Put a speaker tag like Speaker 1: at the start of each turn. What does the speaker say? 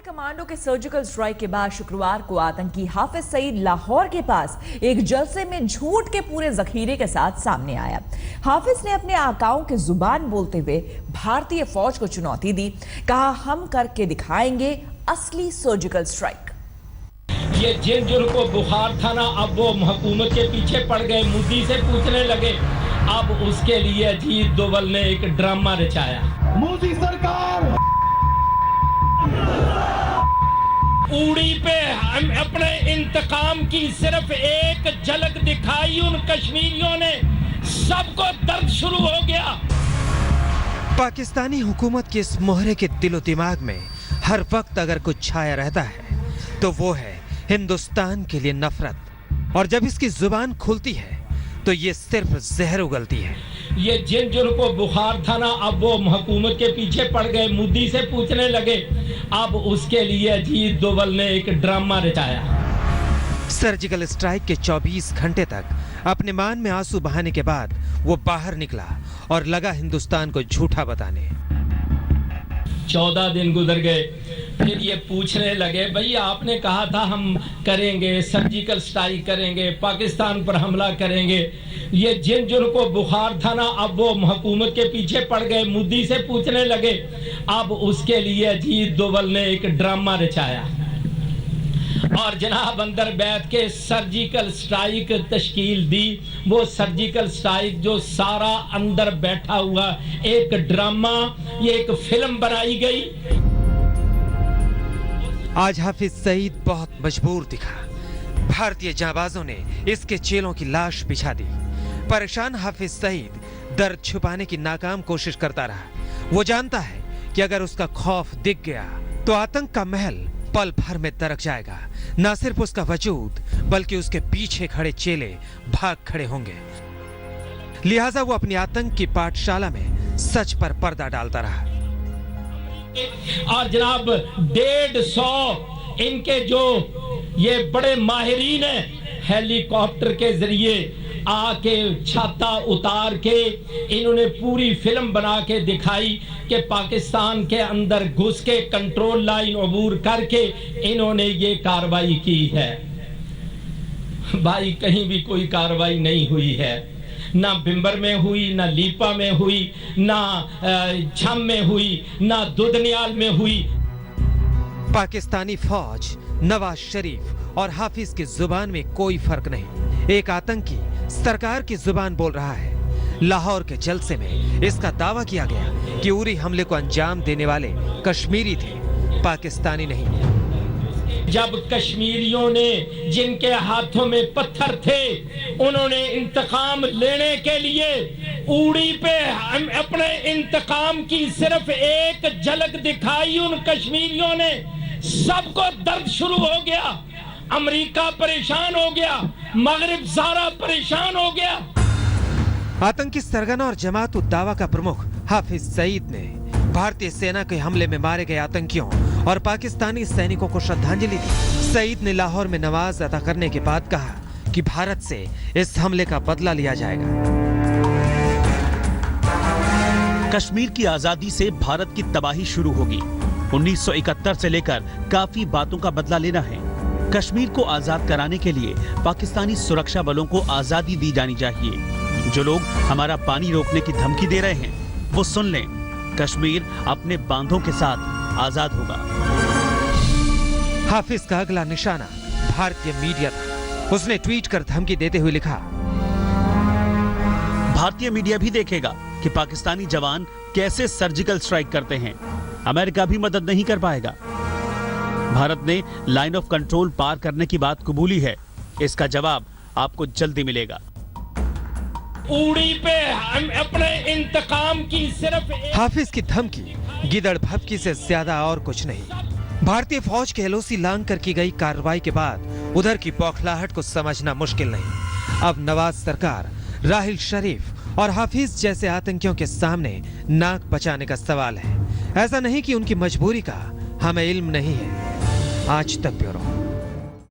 Speaker 1: Commando के surgical strike के बाद शुक्रवार को आतंकी हाफिज सईद लाहौर के पास एक जलसे में झूठ के पूरे जखीरे के साथ सामने आया। हाफिज ने अपने आकाओं की जुबान बोलते हुए भारतीय फौज को चुनौती दी। कहा, हम करके दिखाएंगे असली सर्जिकल स्ट्राइक।
Speaker 2: ये जिनको बुखार था ना, अब वो हुकूमत के पीछे पड़ गए, मोदी से पूछने लगे। अब उसके लिए अजीत डोभाल ने एक ड्रामा रचाया।
Speaker 3: मोदी सरकार
Speaker 2: उड़ी पे हम अपने इंतकाम की सिर्फ एक झलक दिखाई उन कश्मीरियों ने, सबको दर्द शुरू हो गया।
Speaker 4: पाकिस्तानी हुकूमत के इस मोहरे के दिलो दिमाग में हर वक्त अगर कुछ छाया रहता है तो वो है हिंदुस्तान के लिए नफरत, और जब इसकी जुबान खुलती है तो ये सिर्फ जहर उगलती है।
Speaker 2: ये जिनको बुखार था ना, अब वो हुकूमत के पीछे पड़ गए, मोदी से पूछने लगे। अब उसके लिए अजीत डोभाल ने एक ड्रामा रचाया।
Speaker 4: सर्जिकल स्ट्राइक के 24 घंटे तक अपने मान में आंसू बहाने के बाद वो बाहर निकला और लगा हिंदुस्तान को झूठा बताने।
Speaker 2: 14 दिन गुजर गए, फिर ये पूछने लगे, भाई आपने कहा था हम करेंगे, सर्जिकल स्ट्राइक करेंगे, पाकिस्तान पर हमला करेंगे। ये जिनको बुखार था ना, अब वो हुकूमत के पीछे पड़ गए, मोदी से पूछने लगे। अब उसके लिए अजीत डोभाल ने एक ड्रामा रचाया और जनाब अंदर बैठ के सर्जिकल स्ट्राइक तश्कील दी। वो सर्जिकल स्ट्राइक जो सारा अंदर बैठा हुआ एक ड्रामा, ये एक फिल्म बनाई गई।
Speaker 4: आज हाफिज सईद बहुत मजबूर दिखा। भारतीय जांबाजों ने इसके चेलों की लाश बिछा दी। परेशान हाफिज सईद दर्द छुपाने की नाकाम कोशिश करता रहा। वो जानता है कि अगर उसका खौफ दिख गया तो आतंक का महल पल भर में दरक जाएगा। न सिर्फ उसका वजूद बल्कि उसके पीछे खड़े चेले भाग खड़े होंगे। लिहाजा वो अपनी आतंक की पाठशाला में सच पर पर्दा डालता रहा।
Speaker 2: और जनाब 150 इनके जो ये बड़े माहिरीन हैं, हेलीकॉप्टर के जरिए आके छाता उतार के इन्होंने पूरी फिल्म बना के दिखाई कि पाकिस्तान के अंदर घुस के कंट्रोल लाइन अबूर करके इन्होंने ये कार्रवाई की है। भाई कहीं भी कोई कार्रवाई नहीं हुई है, ना बिम्बर में हुई, ना लीपा में हुई, ना छम में हुई, ना दुधनियाल में हुई।
Speaker 4: पाकिस्तानी फौज, नवाज शरीफ और हाफिज की जुबान में कोई फर्क नहीं। एक आतंकी सरकार की जुबान बोल रहा है। लाहौर के जलसे में इसका दावा किया गया कि उरी हमले को अंजाम देने वाले कश्मीरी थे, पाकिस्तानी नहीं।
Speaker 2: जब कश्मीरियों ने जिनके हाथों में पत्थर थे, उन्होंने इंतकाम लेने के लिए उड़ी पे हम अपने इंतकाम की सिर्फ एक झलक दिखाई उन कश्मीरियों ने, सबको दर्द शुरू हो गया। अमेरिका परेशान हो गया, मगरिब सारा परेशान हो गया।
Speaker 4: आतंकी सरगना और जमात उद दावा का प्रमुख हाफिज सईद ने भारतीय सेना के हमले में मारे गए आतंकियों और पाकिस्तानी सैनिकों को श्रद्धांजलि दी। सईद ने लाहौर में नमाज अदा करने के बाद कहा कि भारत से इस हमले का बदला लिया जाएगा।
Speaker 5: कश्मीर की आजादी से भारत की तबाही शुरू होगी। 1971 से लेकर काफी बातों का बदला लेना है। कश्मीर को आजाद कराने के लिए पाकिस्तानी सुरक्षा बलों को आजादी दी जानी चाहिए। जो लोग हमारा पानी रोकने की धमकी दे रहे हैं वो सुन लें, कश्मीर अपने बांधों के साथ आजाद होगा।
Speaker 4: हाफिज का अगला निशाना भारतीय मीडिया था। उसने ट्वीट कर धमकी देते हुए लिखा,
Speaker 5: भारतीय मीडिया भी देखेगा कि पाकिस्तानी जवान कैसे सर्जिकल स्ट्राइक करते हैं। अमेरिका भी मदद नहीं कर पाएगा। भारत ने लाइन ऑफ कंट्रोल पार करने की बात कबूली है, इसका जवाब आपको जल्दी मिलेगा।
Speaker 2: उड़ी पे हम अपने इंतकाम की सिर्फ
Speaker 4: हाफिज की धमकी गिदड़ भभकी से ज्यादा और कुछ नहीं। भारतीय फौज के एलओसी लांग कर की गई कार्रवाई के बाद उधर की बौखलाहट को समझना मुश्किल नहीं। अब नवाज सरकार, राहिल शरीफ और हाफिज जैसे आतंकियों के सामने नाक बचाने का सवाल है। ऐसा नहीं कि उनकी मजबूरी का हमें इल्म नहीं है। आज तक ब्यूरो।